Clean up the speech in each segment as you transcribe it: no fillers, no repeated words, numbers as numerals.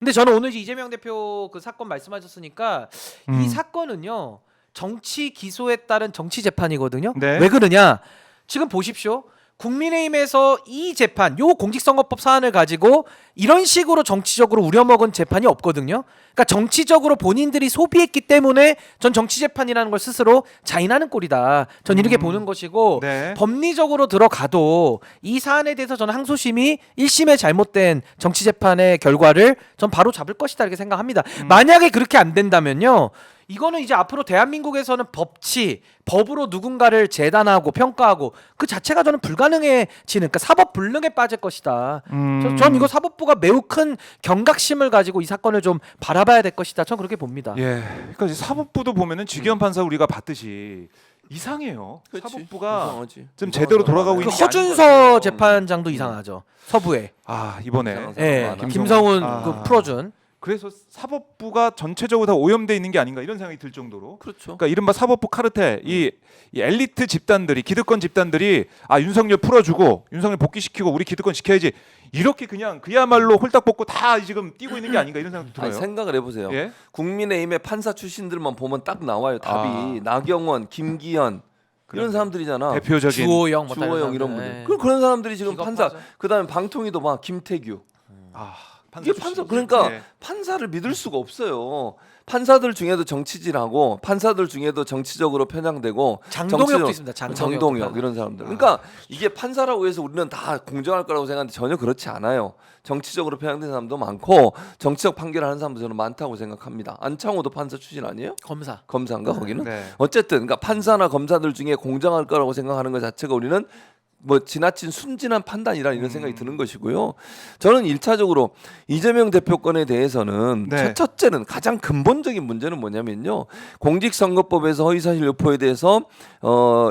근데 저는 오늘 이재명 대표 그 사건 말씀하셨으니까 이 음. 사건은요 정치 기소에 따른 정치 재판이거든요. 네. 왜 그러냐? 지금 보십시오. 국민의힘에서 이 재판, 요 공직선거법 사안을 가지고 이런 식으로 정치적으로 우려먹은 재판이 없거든요. 그러니까 정치적으로 본인들이 소비했기 때문에 전 정치 재판이라는 걸 스스로 자인하는 꼴이다. 전 이렇게 보는 것이고 네. 법리적으로 들어가도 이 사안에 대해서 저는 항소심이 1심의 잘못된 정치 재판의 결과를 전 바로 잡을 것이다 이렇게 생각합니다. 만약에 그렇게 안 된다면요. 이거는 이제 앞으로 대한민국에서는 법치, 법으로 누군가를 재단하고 평가하고 그 자체가 저는 불가능해지는, 그러니까 사법 불능에 빠질 것이다. 전 이거 사법부가 매우 큰 경각심을 가지고 이 사건을 좀 바라봐야 될 것이다. 전 그렇게 봅니다. 예. 그러니까 이제 사법부도 보면은 직위원 판사 우리가 봤듯이 이상해요. 그치. 사법부가 이상하지. 좀 제대로 돌아가고 그 있는 게 아닌 것 허준서 같아요. 재판장도 이상하죠. 서부에. 아 이번에 이상한 예, 많아. 김성훈 아. 그 풀어준. 그래서 사법부가 전체적으로 다 오염돼 있는 게 아닌가 이런 생각이 들 정도로. 그렇죠. 그러니까 이른바 사법부 카르텔 이 엘리트 집단들이 기득권 집단들이 윤석열 풀어주고 윤석열 복귀시키고 우리 기득권 지켜야지 이렇게 그냥 그야말로 홀딱 벗고 다 지금 뛰고 있는 게 아닌가 이런 생각도 들어요. 아니, 생각을 해보세요. 예? 국민의힘의 판사 출신들만 보면 딱 나와요. 답이 아. 나경원, 김기현 이런 사람들이잖아. 대표적인 주호영, 뭐 주호영 이런 사람들. 분들. 그런 사람들이 지금 기겁하죠. 판사. 그다음에 방통위도 막 김태규. 이게 판사 출신. 그러니까 네. 판사를 믿을 수가 없어요. 판사들 중에도 정치질하고 판사들 중에도 정치적으로 편향되고 장동혁도 정치적- 있습니다. 장동혁 이런 사람들. 그러니까 이게 판사라고 해서 우리는 다 공정할 거라고 생각하는데 전혀 그렇지 않아요. 정치적으로 편향된 사람도 많고 정치적 판결을 하는 사람도 저는 많다고 생각합니다. 안창호도 판사 출신 아니에요? 검사. 검사인가 거기는? 네. 어쨌든 그러니까 판사나 검사들 중에 공정할 거라고 생각하는 것 자체가 우리는 뭐 지나친 순진한 판단이라 이런 생각이 드는 것이고요. 저는 1차적으로 이재명 대표 건에 대해서는 네. 첫째는 가장 근본적인 문제는 뭐냐면요. 공직선거법에서 허위사실 유포에 대해서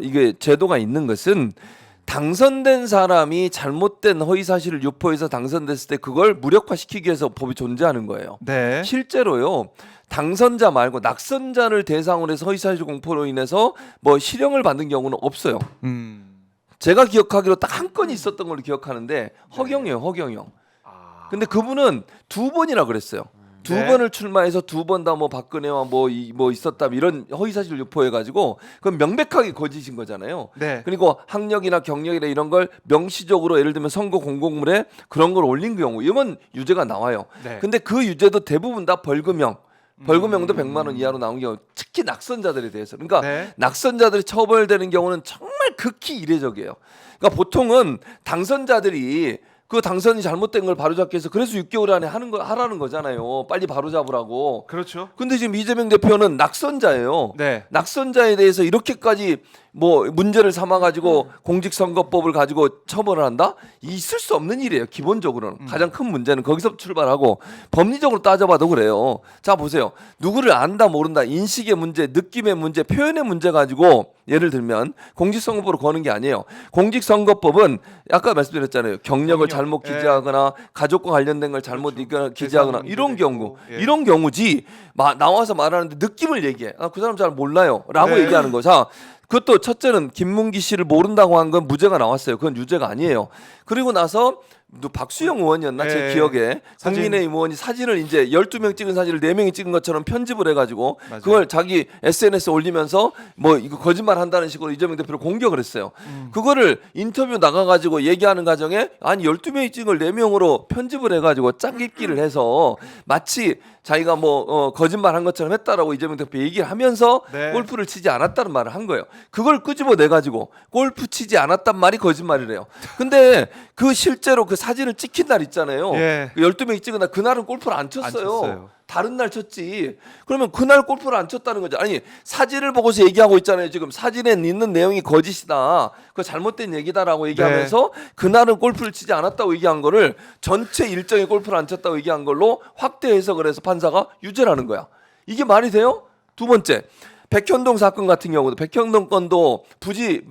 이게 제도가 있는 것은 당선된 사람이 잘못된 허위사실을 유포해서 당선됐을 때 그걸 무력화시키기 위해서 법이 존재하는 거예요. 네. 실제로요. 당선자 말고 낙선자를 대상으로 해서 허위사실 공포로 인해서 뭐 실형을 받는 경우는 없어요. 제가 기억하기로 딱 한 건이 있었던 걸로 기억하는데 허경영, 허경영. 근데 그분은 두 번이나 그랬어요. 두 네. 번을 출마해서 두 번 다 뭐 박근혜와 뭐 있었다 이런 허위사실을 유포해가지고 그건 명백하게 거짓인 거잖아요. 네. 그리고 학력이나 경력이나 이런 걸 명시적으로 예를 들면 선거 공고물에 그런 걸 올린 경우 이건 유죄가 나와요. 네. 근데 그 유죄도 대부분 다 벌금형. 벌금형도 100만 원 이하로 나온 경우 특히 낙선자들에 대해서 그러니까 네. 낙선자들이 처벌되는 경우는 정말 극히 이례적이에요. 그러니까 보통은 당선자들이 그 당선이 잘못된 걸 바로잡기 위해서 그래서 6개월 안에 하라는 거잖아요. 빨리 바로잡으라고. 그렇죠. 근데 지금 이재명 대표는 낙선자예요. 네. 낙선자에 대해서 이렇게까지 뭐 문제를 삼아가지고 공직선거법을 가지고 처벌을 한다? 있을 수 없는 일이에요. 기본적으로는 가장 큰 문제는 거기서 출발하고 법리적으로 따져봐도 그래요. 자 보세요. 누구를 안다 모른다 인식의 문제, 느낌의 문제, 표현의 문제 가지고 예를 들면 공직선거법으로 거는 게 아니에요. 공직선거법은 아까 말씀드렸잖아요. 경력을 잘못 예. 기재하거나 가족과 관련된 걸 잘못 기재하거나 재산 이런 문제도 경우 있고, 예. 이런 경우지 나와서 말하는데 느낌을 얘기해. 그 사람 잘 몰라요라고 네. 얘기하는 거. 자, 그것도 첫째는 김문기 씨를 모른다고 한 건 무죄가 나왔어요. 그건 유죄가 아니에요. 그리고 나서 박수영 의원이었나 제 네. 기억에 사진. 국민의힘 의원이 사진을 이제 12명 찍은 사진을 4명이 찍은 것처럼 편집을 해가지고 맞아요. 그걸 자기 SNS에 올리면서 뭐 이거 거짓말 한다는 식으로 이재명 대표를 공격을 했어요. 그거를 인터뷰 나가가지고 얘기하는 과정에 아니 12명이 찍은 걸 4명으로 편집을 해가지고 짝짓기를 해서 마치 자기가 뭐 거짓말 한 것처럼 했다라고 이재명 대표 얘기를 하면서 네. 골프를 치지 않았다는 말을 한 거예요. 그걸 끄집어내 가지고 골프 치지 않았단 말이 거짓말이래요. 근데 그 실제로 그 사진을 찍힌 날 있잖아요. 예. 12명이 찍은 날 그날은 골프를 안 쳤어요. 쳤어요. 다른 날 쳤지. 그러면 그날 골프를 안 쳤다는 거죠. 아니 사진을 보고서 얘기하고 있잖아요. 지금 사진에 있는 내용이 거짓이다. 그거 잘못된 얘기다라고 얘기하면서 그날은 골프를 치지 않았다고 얘기한 거를 전체 일정에 골프를 안 쳤다고 얘기한 걸로 확대 해석을 해서 판사가 유죄라는 거야. 이게 말이 돼요? 두 번째. 백현동 사건 같은 경우도 백현동 건도 부지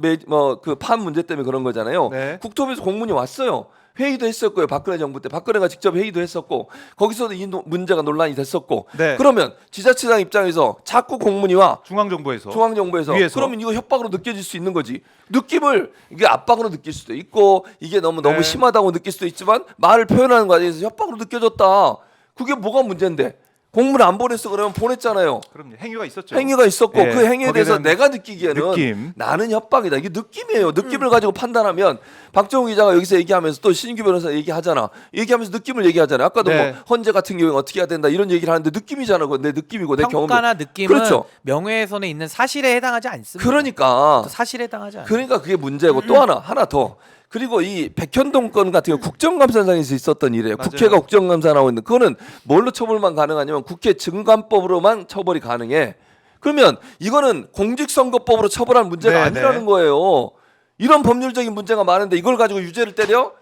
그 판 문제 때문에 그런 거잖아요. 네. 국토부에서 공문이 왔어요. 회의도 했었고요. 박근혜 정부 때 박근혜가 직접 회의도 했었고 거기서도 이 문제가 논란이 됐었고 네. 그러면 지자체장 입장에서 자꾸 공문이 와 중앙정부에서 중앙정부에서 위에서. 그러면 이거 협박으로 느껴질 수 있는 거지. 느낌을 이게 압박으로 느낄 수도 있고 이게 너무 네. 심하다고 느낄 수도 있지만 말을 표현하는 과정에서 협박으로 느껴졌다. 그게 뭐가 문제인데? 공문을 안 보냈어 그러면 보냈잖아요. 그럼요. 행위가 있었죠. 행위가 있었고 예, 그 행위에 거기에 대해서 대한 내가 느끼기에는 느낌. 나는 협박이다. 이게 느낌이에요. 느낌을 가지고 판단하면 박정우 기자가 여기서 얘기하면서 또 신인규 변호사 얘기하잖아. 얘기하면서 느낌을 얘기하잖아요. 아까도 네. 뭐 헌재 같은 경우에 어떻게 해야 된다 이런 얘기를 하는데 느낌이잖아. 그건 내 느낌이고 내 경험. 평가나 느낌은 그렇죠. 명예훼손에 있는 사실에 해당하지 않습니다. 그러니까 또 사실에 해당하지 않아요. 그러니까 그게 문제고 또 하나 더. 그리고 이 백현동 건 같은 경우 국정감사장에서 있었던 일이에요. 맞아요. 국회가 국정감사를 하고 있는 그거는 뭘로 처벌만 가능하냐면 국회 증감법으로만 처벌이 가능해. 그러면 이거는 공직선거법으로 처벌할 문제가 네, 아니라는 네. 거예요. 이런 법률적인 문제가 많은데 이걸 가지고 유죄를 때려?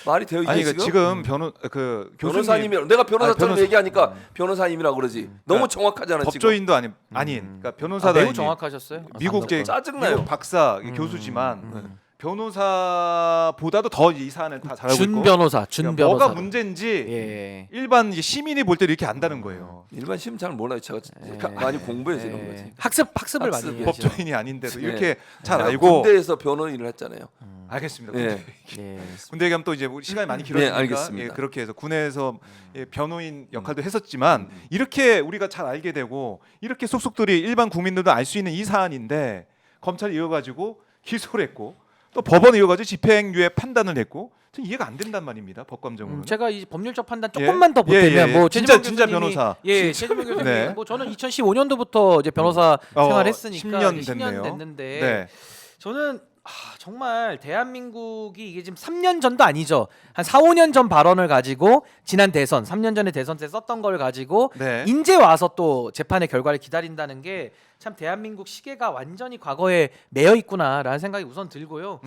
말이 돼요 이게 아니 지금? 지금 교수님 변호사님이 내가 변호사처럼 변호사- 얘기하니까 변호사님이라고 그러지. 너무 그러니까 정확하잖아 지금. 법조인도 아닌 그러니까 변호사다. 매우 정확하셨어요. 미국 제 짜증나요. 미국 박사 교수지만 변호사보다도 더 이 사안을 다 잘 알고 준 있고 변호사, 준 그러니까 변호사. 뭐가 문제인지 예. 일반 이제 시민이 볼 때 이렇게 안다는 거예요. 일반 시민 잘 몰라요. 제가 많이 공부해서 이런 거지. 학습을 학습. 많이 하죠. 법조인이 아닌데도 네. 이렇게 잘 제가 알고 군대에서 변호 일을 했잖아요. 알겠습니다. 예. 예. 군대 얘기하면 또 이제 우리 시간이 많이 네, 길어지니까 알겠습니다. 예, 그렇게 해서 군에서 예, 변호인 역할도 했었지만 이렇게 우리가 잘 알게 되고 이렇게 속속들이 일반 국민들도 알 수 있는 이 사안인데 검찰이 이어가지고 기소를 했고 또 법원에 이어가지고 집행유예 판단을 했고 전 이해가 안 된단 말입니다. 법감정으로는. 제가 이 법률적 판단 예? 조금만 더 예, 보태면 예. 뭐 진짜 최진봉 교수님이- 변호사. 예, 최진봉 교수님 네. 뭐 저는 2015년도부터 이제 변호사 생활했으니까 10년 이제 10년 됐네요. 됐는데 네. 저는 정말 대한민국이 이게 지금 3년 전도 아니죠. 한 4, 5년 전 발언을 가지고 지난 대선, 3년 전에 대선 때 썼던 걸 가지고 네. 인제 와서 또 재판의 결과를 기다린다는 게 참 대한민국 시계가 완전히 과거에 매여 있구나라는 생각이 우선 들고요.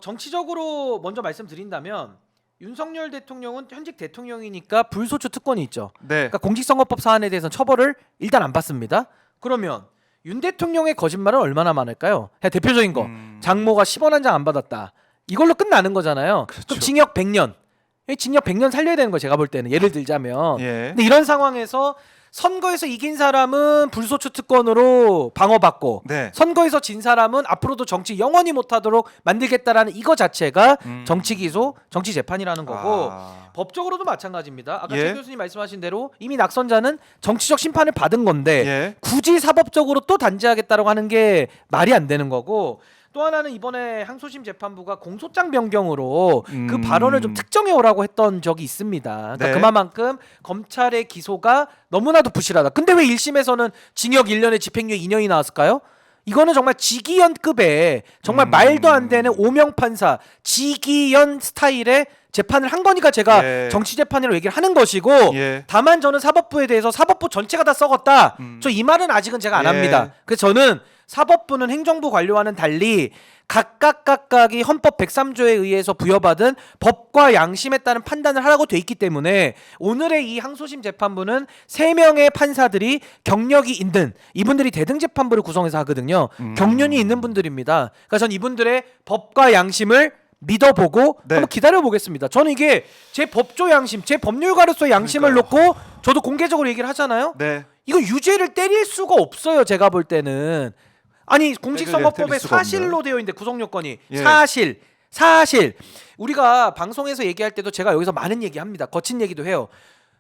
정치적으로 먼저 말씀드린다면 윤석열 대통령은 현직 대통령이니까 불소추 특권이 있죠. 네. 그러니까 공직선거법 사안에 대해서는 처벌을 일단 안 받습니다. 그러면 윤 대통령의 거짓말은 얼마나 많을까요? 그냥 대표적인 거 장모가 10원 한 장 안 받았다. 이걸로 끝나는 거잖아요. 그렇죠. 그럼 징역 100년. 징역 100년 살려야 되는 거 제가 볼 때는 예를 들자면. 예. 근데 이런 상황에서 선거에서 이긴 사람은 불소추 특권으로 방어받고 네. 선거에서 진 사람은 앞으로도 정치 영원히 못하도록 만들겠다라는 이거 자체가 정치 기소, 정치 재판이라는 거고 아. 법적으로도 마찬가지입니다. 아까 예. 최 교수님 말씀하신 대로 이미 낙선자는 정치적 심판을 받은 건데 예. 굳이 사법적으로 또 단죄하겠다라고 하는 게 말이 안 되는 거고 또 하나는 이번에 항소심 재판부가 공소장 변경으로 그 발언을 좀 특정해 오라고 했던 적이 있습니다. 그러니까 네. 그만큼 검찰의 기소가 너무나도 부실하다. 근데 왜 1심에서는 징역 1년에 집행유예 2년이 나왔을까요? 이거는 정말 지기현급의 정말 말도 안 되는 오명 판사 지기현 스타일의 재판을 한 거니까 제가 예. 정치 재판이라고 얘기를 하는 것이고 예. 다만 저는 사법부에 대해서 사법부 전체가 다 썩었다. 저 이 말은 아직은 제가 안 예. 합니다. 그래서 저는 사법부는 행정부 관료와는 달리 각각이 헌법 103조에 의해서 부여받은 법과 양심에 따른 판단을 하라고 돼 있기 때문에 오늘의 이 항소심 재판부는 3명의 판사들이 경력이 있는 이분들이 대등재판부를 구성해서 하거든요. 경륜이 있는 분들입니다. 그러니까 전 이분들의 법과 양심을 믿어보고 네. 한번 기다려보겠습니다. 저는 이게 제 법조 양심, 제 법률가로서의 양심을 놓고 저도 공개적으로 얘기를 하잖아요. 네. 이거 유죄를 때릴 수가 없어요. 제가 볼 때는 아니 공직선거법에 때릴 수가 사실로 되어 있는데 구성 요건이 예. 사실 우리가 방송에서 얘기할 때도 제가 여기서 많은 얘기합니다. 거친 얘기도 해요.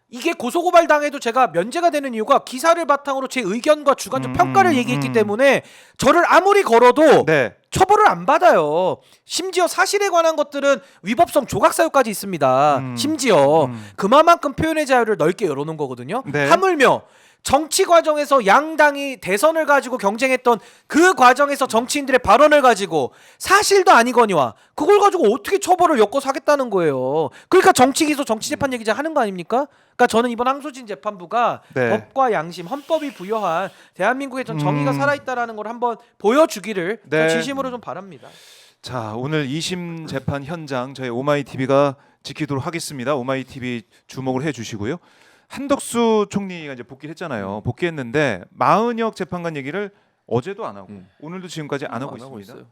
이게 고소고발 당해도 제가 면제가 되는 이유가 기사를 바탕으로 제 의견과 주관적 평가를 얘기했기 때문에 저를 아무리 걸어도 네. 처벌을 안 받아요. 심지어 사실에 관한 것들은 위법성 조각사유까지 있습니다. 심지어 그만큼 표현의 자유를 넓게 열어놓은 거거든요. 네. 하물며 정치 과정에서 양당이 대선을 가지고 경쟁했던 그 과정에서 정치인들의 발언을 가지고 사실도 아니거니와 그걸 가지고 어떻게 처벌을 엮어서 하겠다는 거예요. 그러니까 정치 기소, 정치 재판 얘기 하는 거 아닙니까? 그러니까 저는 이번 항소심 재판부가 네. 법과 양심, 헌법이 부여한 대한민국의 전 정의가 살아있다라는 걸 한번 보여주기를 네. 진심으로 좀 바랍니다. 자, 오늘 2심 재판 현장 저희 오마이 TV가 지키도록 하겠습니다. 오마이 TV 주목을 해 주시고요. 한덕수 총리가 이제 복귀를 했잖아요. 복귀했는데 마은혁 재판관 얘기를 어제도 안 하고 오늘도 지금까지 안 하고 있습니다. 있어요.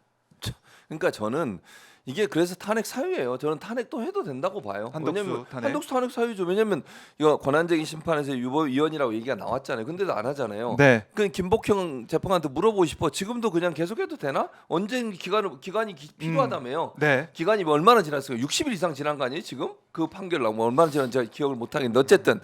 그러니까 저는 이게 그래서 탄핵 사유예요. 저는 탄핵도 해도 된다고 봐요. 한덕수 왜냐면 탄핵? 한덕수 탄핵 사유죠. 왜냐면 이거 권한쟁의 심판에서 유보위원이라고 얘기가 나왔잖아요. 근데도 안 하잖아요. 네. 그 김복형 재판관한테 물어보고 싶어. 지금도 그냥 계속해도 되나? 언제 기간이 필요하다며요. 네. 기간이 얼마나 지났어요? 60일 이상 지난 거 아니에요? 지금 그 판결 나고 얼마나 지난지 제가 기억을 못 하겠는데 어쨌든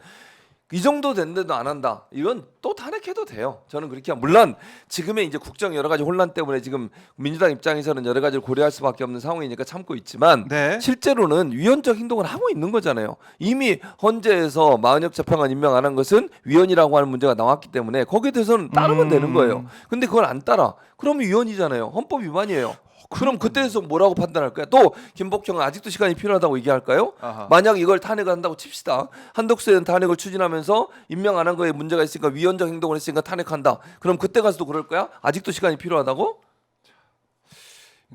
이 정도 됐는데도 안 한다. 이건 또 탄핵해도 돼요. 저는 그렇게 물론 지금의 이제 국정 여러 가지 혼란 때문에 지금 민주당 입장에서는 여러 가지를 고려할 수밖에 없는 상황이니까 참고 있지만 네. 실제로는 위헌적 행동을 하고 있는 거잖아요. 이미 헌재에서 마은혁 재판관 임명 안 한 것은 위헌이라고 하는 문제가 나왔기 때문에 거기에 대해서는 따르면 되는 거예요. 근데 그걸 안 따라. 그러면 위헌이잖아요. 헌법 위반이에요. 그럼 그때에서 뭐라고 판단할 거야? 또 김복형은 아직도 시간이 필요하다고 얘기할까요? 아하. 만약 이걸 탄핵을 한다고 칩시다. 한덕수에 대한 탄핵을 추진하면서 임명 안 한 거에 문제가 있으니까 위헌적 행동을 했으니까 탄핵한다. 그럼 그때 가서도 그럴 거야? 아직도 시간이 필요하다고?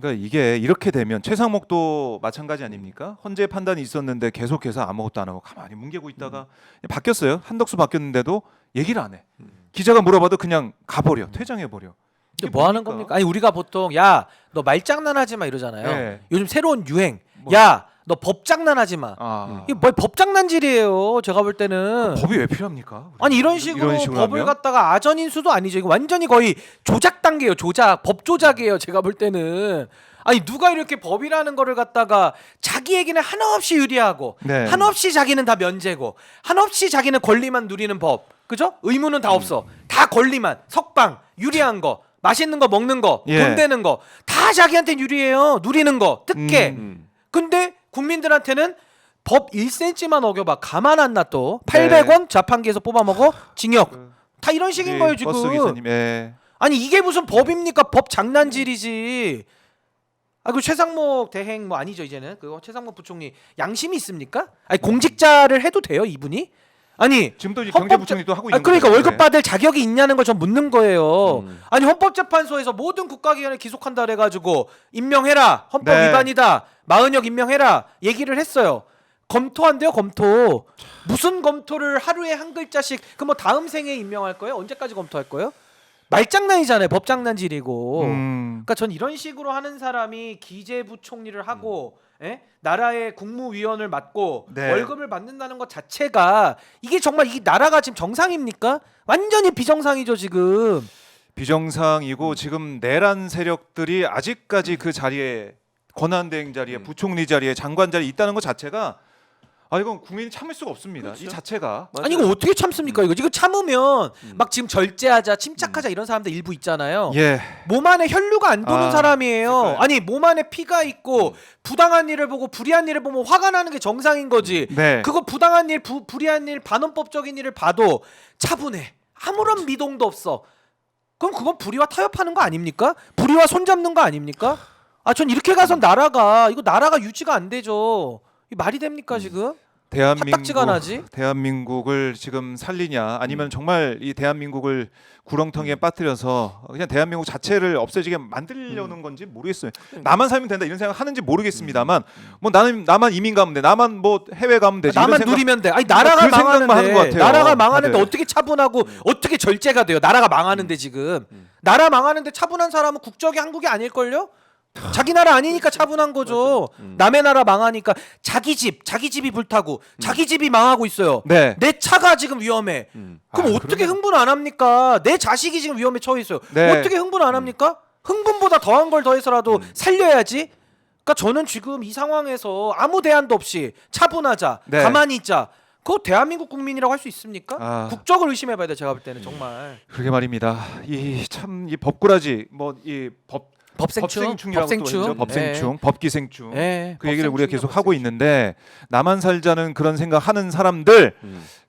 그러니까 이게 이렇게 되면 최상목도 마찬가지 아닙니까? 헌재 판단이 있었는데 계속해서 아무것도 안 하고 가만히 뭉개고 있다가 바뀌었어요. 한덕수 바뀌었는데도 얘기를 안 해. 기자가 물어봐도 그냥 가버려. 퇴장해버려. 근데 뭐 하는 겁니까? 아니 우리가 보통 야 너 말장난하지 마 이러잖아요. 네. 요즘 새로운 유행. 뭐. 야 너 법장난하지 마. 아. 이게 뭐 법장난질이에요. 제가 볼 때는. 법이 왜 필요합니까? 아니 이런 식으로 법을 하면? 갖다가 아전인수도 아니죠. 이거 완전히 거의 조작 단계예요. 조작. 법 조작이에요. 제가 볼 때는. 아니 누가 이렇게 법이라는 거를 갖다가 자기에게는 한없이 유리하고 네. 한없이 자기는 다 면제고 한없이 자기는 권리만 누리는 법. 그죠? 의무는 다 없어. 다 권리만. 석방, 유리한 거, 맛있는 거 먹는 거, 예. 돈 되는 거. 다 자기한테 유리해요. 누리는 거. 특혜. 음. 근데 국민들한테는 법 1cm만 어겨봐 가만 안 놔둬. 네. 800원 자판기에서 뽑아먹어 징역. 다 이런 식인 거예요 지금. 버스 기사님. 예. 아니 이게 무슨 법입니까? 법 장난질이지. 아 그 최상목 대행 뭐 아니죠 이제는 그거 최상목 부총리 양심이 있습니까? 아니 공직자를 해도 돼요 이분이? 아니 지금도 이제 헌법자- 경제부총리도 하고 있는 그러니까 거죠. 월급 네. 받을 자격이 있냐는 걸 전 묻는 거예요. 음. 아니 헌법재판소에서 모든 국가기관을 기속한다 그래가지고 임명해라 헌법 네. 위반이다 마은혁 임명해라 얘기를 했어요. 검토한대요 검토. 무슨 검토를 하루에 한 글자씩 그 뭐 다음 생에 임명할 거예요? 언제까지 검토할 거예요? 말장난이잖아요. 법장난질이고. 그러니까 전 이런 식으로 하는 사람이 기재부총리를 하고 나라의 국무위원을 맡고 네. 월급을 받는다는 것 자체가 이게 정말 이 나라가 지금 정상입니까? 완전히 비정상이죠 지금. 비정상이고 지금 내란 세력들이 아직까지 그 자리에 권한대행 자리에 부총리 자리에 장관 자리에 있다는 것 자체가 아 이건 국민이 참을 수가 없습니다. 그렇죠. 이 자체가 아니 이거 어떻게 참습니까 이거? 이거 참으면 막 지금 절제하자 침착하자 이런 사람들 일부 있잖아요. 예. 몸 안에 혈류가 안 도는 아, 사람이에요. 그러니까요. 아니 몸 안에 피가 있고 부당한 일을 보고 불의한 일을 보면 화가 나는 게 정상인 거지. 네. 그거 부당한 일, 불의한 일, 반헌법적인 일을 봐도 차분해. 아무런 미동도 없어. 그럼 그건 불의와 타협하는 거 아닙니까? 불의와 손잡는 거 아닙니까? 아, 전 이렇게 가선 나라가 유지가 안 되죠. 이 말이 됩니까 지금? 화딱지가 나지? 대한민국을 지금 살리냐 아니면 정말 이 대한민국을 구렁텅이에 빠뜨려서 그냥 대한민국 자체를 없애지게 만들려는 건지 모르겠어요. 나만 살면 된다 이런 생각 하는지 모르겠습니다만 뭐 나만 이민 가면 돼. 나만 뭐 해외 가면 되지. 나만 이런 생각- 누리면 돼. 아니 나라가 그 생각만 하는 것 망하는데 같아요, 나라가 망하는데 다들. 어떻게 차분하고 어떻게 절제가 돼요? 나라가 망하는데 지금 나라 망하는데 차분한 사람은 국적이 한국이 아닐걸요? 자기 나라 아니니까 차분한 거죠. 남의 나라 망하니까 자기 집이 불타고 자기 집이 망하고 있어요. 네. 내 차가 지금 위험해. 그럼 아, 어떻게 그러면- 흥분 안 합니까? 내 자식이 지금 위험에 처해 있어요. 네. 어떻게 흥분 안 합니까? 흥분보다 더한 걸 더해서라도 살려야지. 그러니까 저는 지금 이 상황에서 아무 대안도 없이 차분하자, 네. 가만히 있자. 그거 대한민국 국민이라고 할 수 있습니까? 아. 국적을 의심해봐야 돼. 제가 볼 때는 정말 그러게 말입니다. 이 참 이 법꾸라지 뭐 이 법생충이라고 또 했죠. 법생충, 법기생충. 예, 그 얘기를 우리가 계속 법생충이요, 하고 있는데 나만 살자는 그런 생각하는 사람들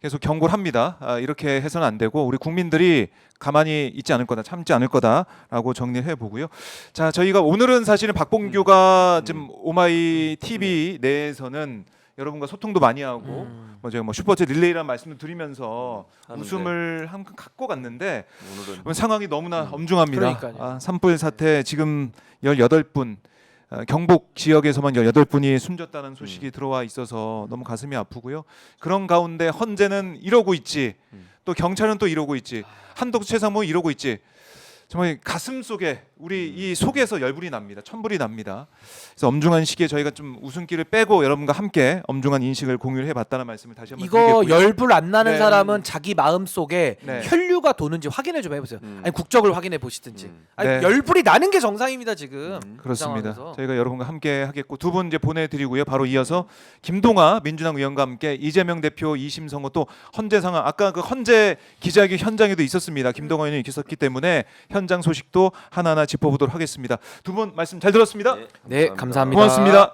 계속 경고를 합니다. 아, 이렇게 해서는 안 되고 우리 국민들이 가만히 있지 않을 거다, 참지 않을 거다라고 정리를 해보고요. 자, 저희가 오늘은 사실은 박봉규가 지금 오마이 TV 내에서는 여러분과 소통도 많이 하고 뭐 제가 뭐 슈퍼챗 릴레이라는 말씀을 드리면서 하는데. 웃음을 한번 갖고 갔는데 오늘은 상황이 너무나 엄중합니다. 그러니까요. 아, 산불 사태 지금 18분 경북 지역에서만 18분이 숨졌다는 소식이 들어와 있어서 너무 가슴이 아프고요. 그런 가운데 헌재는 이러고 있지. 또 경찰은 또 이러고 있지. 한덕수 최상목은 이러고 있지. 정말 가슴 속에 우리 이 속에서 열불이 납니다. 천불이 납니다. 그래서 엄중한 시기에 저희가 좀 웃음기를 빼고 여러분과 함께 엄중한 인식을 공유를 해봤다는 말씀을 다시 한번 이거 드리겠고요. 열불 안 나는 네. 사람은 자기 마음 속에 네. 혈류가 도는지 확인을 좀 해보세요. 아니 국적을 확인해 보시든지. 아니, 네. 열불이 나는 게 정상입니다 지금. 이 그렇습니다. 상황에서. 저희가 여러분과 함께 하겠고 두 분 이제 보내드리고요. 바로 이어서 김동아 민주당 의원과 함께 이재명 대표 2심 선고 또 헌재 상황 아까 그 헌재 기자회견 현장에도 있었습니다. 김동아 의원이 있었기 때문에 현장 소식도 하나하나 짚어보도록 하겠습니다. 두 분 말씀 잘 들었습니다. 네, 감사합니다. 고맙습니다.